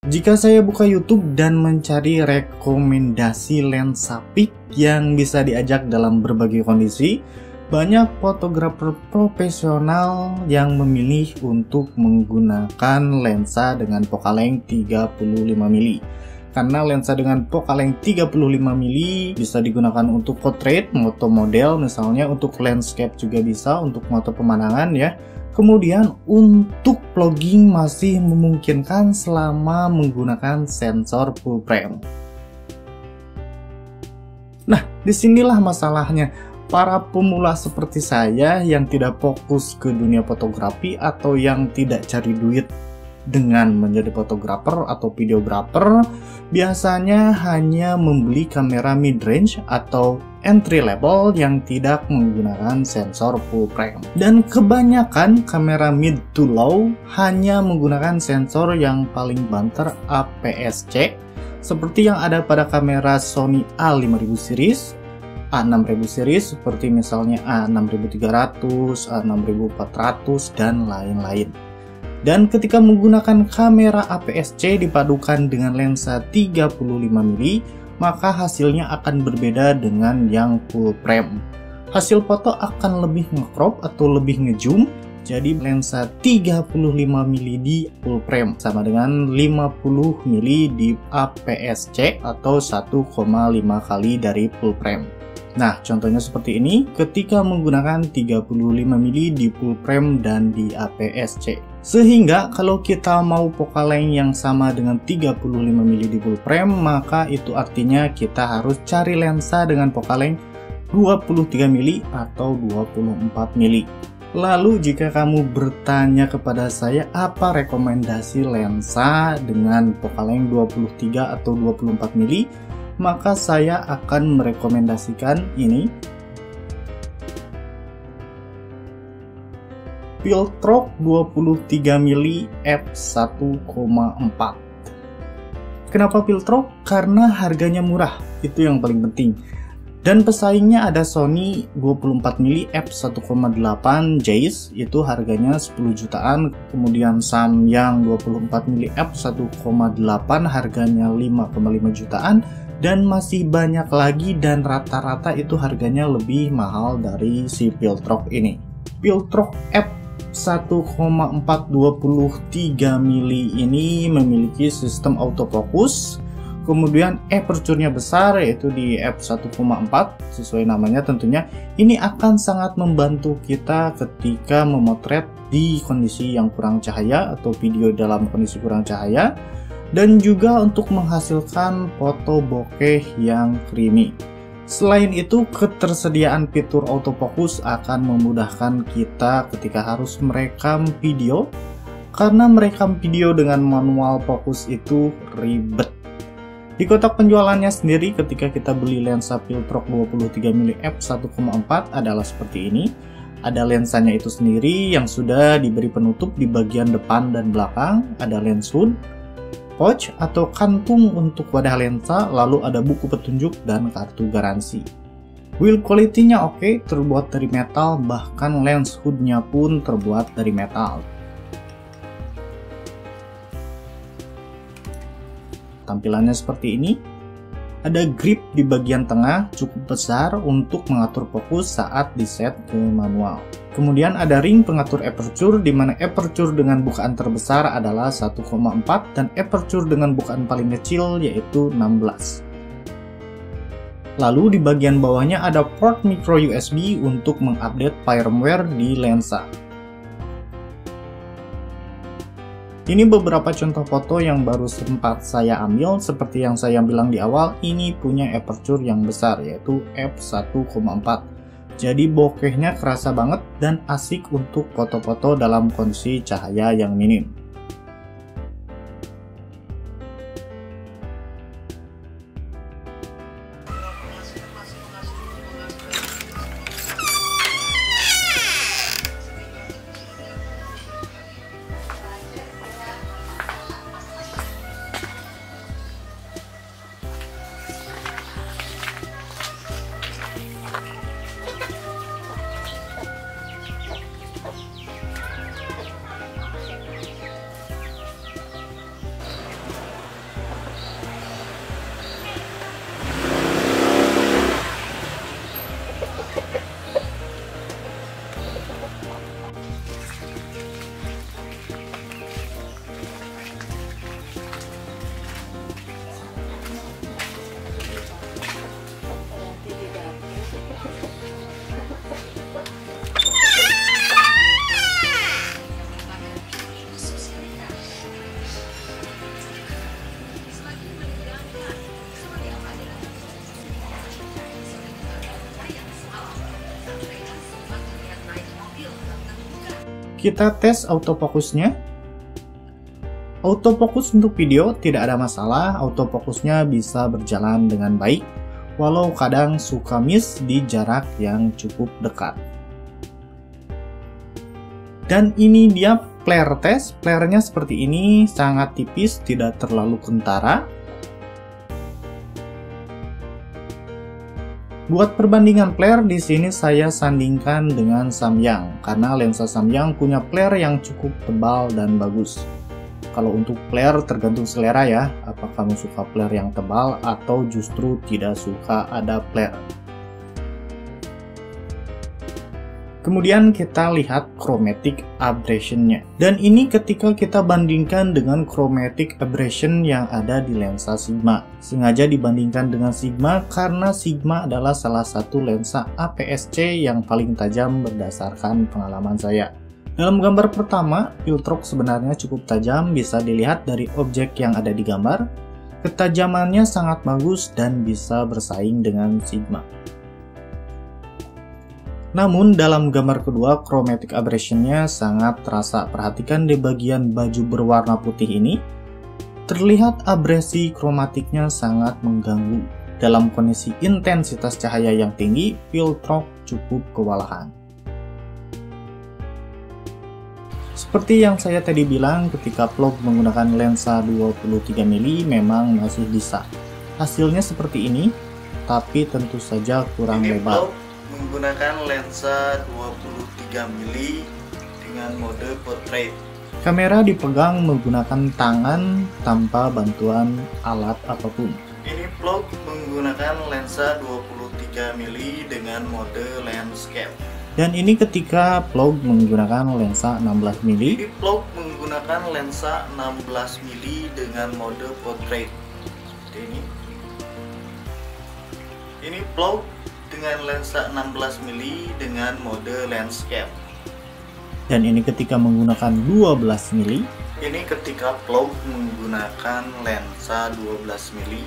Jika saya buka YouTube dan mencari rekomendasi lensa peak yang bisa diajak dalam berbagai kondisi, banyak fotografer profesional yang memilih untuk menggunakan lensa dengan focal length 35 mm. Karena lensa dengan focal length 35 mm bisa digunakan untuk portrait, moto model, misalnya untuk landscape juga bisa, untuk moto pemandangan ya. Kemudian untuk vlogging masih memungkinkan selama menggunakan sensor full frame. Nah, disinilah masalahnya. Para pemula seperti saya yang tidak fokus ke dunia fotografi atau yang tidak cari duit dengan menjadi fotografer atau videografer, biasanya hanya membeli kamera mid-range atau entry level yang tidak menggunakan sensor full frame. Dan kebanyakan kamera mid to low hanya menggunakan sensor yang paling banter APS-C, seperti yang ada pada kamera Sony A5000 series, A6000 series, seperti misalnya A6300, A6400, dan lain-lain. Dan ketika menggunakan kamera APS-C dipadukan dengan lensa 35 mm, maka hasilnya akan berbeda dengan yang full frame. Hasil foto akan lebih nge-crop atau lebih nge-zoom, jadi lensa 35 mm di full frame sama dengan 50 mm di APS-C atau 1,5 kali dari full frame. Nah, contohnya seperti ini ketika menggunakan 35 mm di full frame dan di APS-C. Sehingga kalau kita mau focal length yang sama dengan 35 mm di full frame, maka itu artinya kita harus cari lensa dengan focal length 23 mm atau 24 mm. Lalu jika kamu bertanya kepada saya apa rekomendasi lensa dengan focal length 23 atau 24 mm, maka saya akan merekomendasikan ini, Viltrox 23 mm f1,4. Kenapa Viltrox? Karena harganya murah, itu yang paling penting. Dan pesaingnya ada Sony 24 mm f1,8 Zeiss, itu harganya 10 jutaan. Kemudian Samyang 24 mm f1,8 harganya 5,5 jutaan. Dan masih banyak lagi, dan rata-rata itu harganya lebih mahal dari si Viltrox ini. Viltrox f1,4 23 mm ini memiliki sistem autofocus, kemudian aperture-nya besar yaitu di f1,4 sesuai namanya tentunya. Ini akan sangat membantu kita ketika memotret di kondisi yang kurang cahaya atau video dalam kondisi kurang cahaya, dan juga untuk menghasilkan foto bokeh yang creamy. Selain itu, ketersediaan fitur autofocus akan memudahkan kita ketika harus merekam video, karena merekam video dengan manual fokus itu ribet. Di kotak penjualannya sendiri ketika kita beli lensa Viltrox 23 mm f1,4 adalah seperti ini. Ada lensanya itu sendiri yang sudah diberi penutup di bagian depan dan belakang, ada lens hood, pouch atau kantung untuk wadah lensa, lalu ada buku petunjuk dan kartu garansi. Build quality-nya oke, terbuat dari metal, bahkan lens hood-nya pun terbuat dari metal. Tampilannya seperti ini. Ada grip di bagian tengah cukup besar untuk mengatur fokus saat diset ke manual. Kemudian ada ring pengatur aperture, di mana aperture dengan bukaan terbesar adalah 1,4 dan aperture dengan bukaan paling kecil yaitu 16. Lalu di bagian bawahnya ada port micro USB untuk mengupdate firmware di lensa. Ini beberapa contoh foto yang baru sempat saya ambil. Seperti yang saya bilang di awal, ini punya aperture yang besar yaitu f1,4. Jadi bokehnya kerasa banget dan asik untuk foto-foto dalam kondisi cahaya yang minim. Kita tes autofokusnya. Autofokus untuk video tidak ada masalah, autofokusnya bisa berjalan dengan baik, walau kadang suka miss di jarak yang cukup dekat. Dan ini dia flare test. Flare-nya seperti ini, sangat tipis, tidak terlalu kentara. Buat perbandingan flare, di sini saya sandingkan dengan Samyang, karena lensa Samyang punya flare yang cukup tebal dan bagus. Kalau untuk flare tergantung selera ya, apakah kamu suka flare yang tebal atau justru tidak suka ada flare. Kemudian kita lihat chromatic aberration-nya. Dan ini ketika kita bandingkan dengan chromatic aberration yang ada di lensa Sigma. Sengaja dibandingkan dengan Sigma karena Sigma adalah salah satu lensa APS-C yang paling tajam berdasarkan pengalaman saya. Dalam gambar pertama, Viltrox sebenarnya cukup tajam, bisa dilihat dari objek yang ada di gambar. Ketajamannya sangat bagus dan bisa bersaing dengan Sigma. Namun dalam gambar kedua, chromatic aberration-nya sangat terasa. Perhatikan di bagian baju berwarna putih ini, terlihat abrasi kromatiknya sangat mengganggu. Dalam kondisi intensitas cahaya yang tinggi, Viltrox cukup kewalahan. Seperti yang saya tadi bilang, ketika vlog menggunakan lensa 23mm memang masih bisa. Hasilnya seperti ini, tapi tentu saja kurang lebar. Menggunakan lensa 23mm dengan mode portrait. Kamera dipegang menggunakan tangan tanpa bantuan alat apapun. Ini vlog menggunakan lensa 23mm dengan mode landscape. Dan ini ketika vlog menggunakan lensa 16mm. Ini vlog menggunakan lensa 16mm dengan mode portrait. Seperti ini. Ini vlog dengan lensa 16mm dengan mode landscape. Dan ini ketika menggunakan 12mm. Ini ketika vlog menggunakan lensa 12mm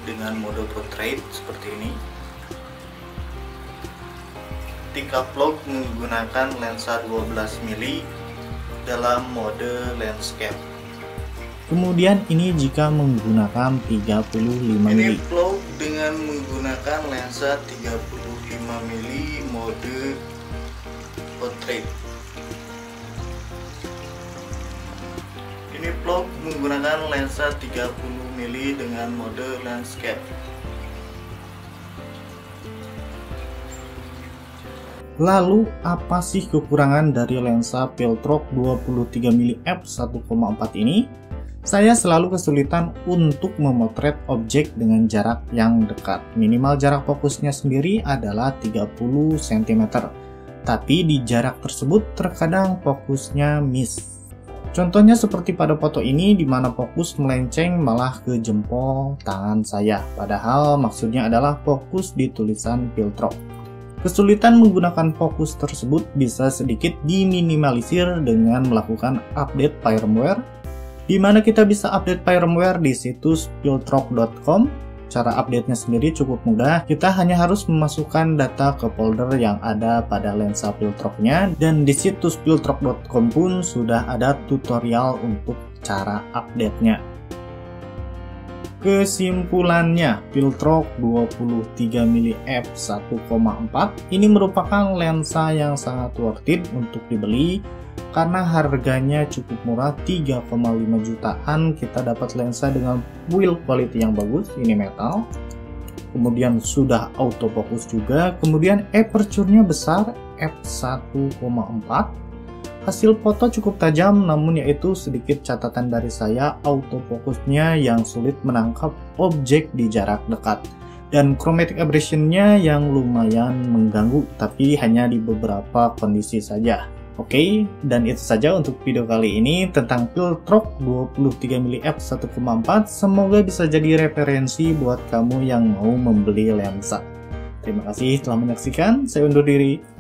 dengan mode portrait seperti ini. Ketika vlog menggunakan lensa 12mm dalam mode landscape. Kemudian ini jika menggunakan 35mm. Ini vlog dengan menggunakan lensa 35mm mode portrait. Ini vlog menggunakan lensa 30mm dengan mode landscape. Lalu apa sih kekurangan dari lensa Viltrox 23mm f1.4 ini? Saya selalu kesulitan untuk memotret objek dengan jarak yang dekat. Minimal jarak fokusnya sendiri adalah 30 cm. Tapi di jarak tersebut terkadang fokusnya miss. Contohnya seperti pada foto ini di mana fokus melenceng malah ke jempol tangan saya. Padahal maksudnya adalah fokus di tulisan Viltrox. Kesulitan menggunakan fokus tersebut bisa sedikit diminimalisir dengan melakukan update firmware, di mana kita bisa update firmware di situs viltrox.com. Cara update-nya sendiri cukup mudah, kita hanya harus memasukkan data ke folder yang ada pada lensa Viltrox-nya, dan di situs viltrox.com pun sudah ada tutorial untuk cara update-nya. Kesimpulannya, Viltrox 23mm f1.4 ini merupakan lensa yang sangat worth it untuk dibeli karena harganya cukup murah, 3,5 jutaan. Kita dapat lensa dengan build quality yang bagus, ini metal, kemudian sudah autofocus juga, kemudian aperture-nya besar f1.4. Hasil foto cukup tajam, namun yaitu sedikit catatan dari saya, autofokusnya yang sulit menangkap objek di jarak dekat. Dan chromatic aberration-nya yang lumayan mengganggu, tapi hanya di beberapa kondisi saja. Oke, dan itu saja untuk video kali ini tentang Viltrox 23mm f1.4. Semoga bisa jadi referensi buat kamu yang mau membeli lensa. Terima kasih telah menyaksikan, saya undur diri.